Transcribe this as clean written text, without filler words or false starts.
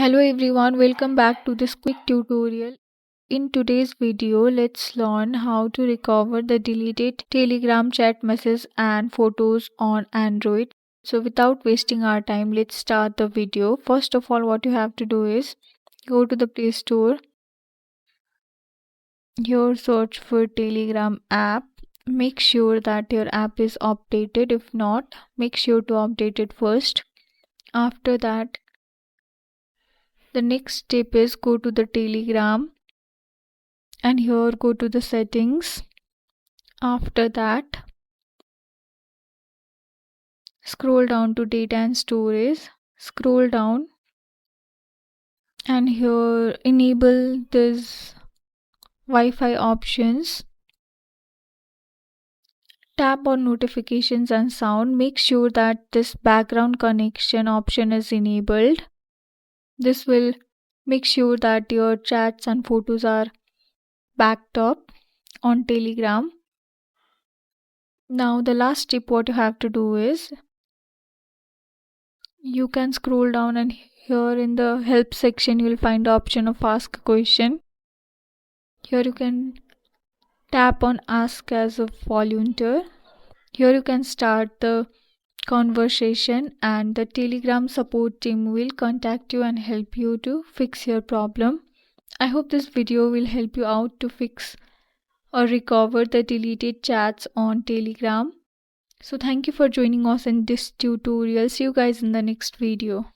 Hello everyone, welcome back to this quick tutorial. In today's video, let's learn how to recover the deleted Telegram chat messages and photos on Android. So without wasting our time, let's start the video. First of all, what you have to do is go to the Play Store. Here search for Telegram app. Make sure that your app is updated. If not, make sure to update it first. After that, the next step is go to the Telegram and here go to the settings. After that, scroll down to data and storage. Scroll down and here enable this Wi-Fi options. Tap on notifications and sound. Make sure that this background connection option is enabled. This will make sure that your chats and photos are backed up on Telegram. Now the last step what you have to do is you can scroll down and here in the help section you will find the option of ask a question. Here you can tap on ask as a volunteer. Here you can start the conversation and the Telegram support team will contact you and help you to fix your problem. I hope this video will help you out to fix or recover the deleted chats on Telegram. So thank you for joining us in this tutorial. See you guys in the next video.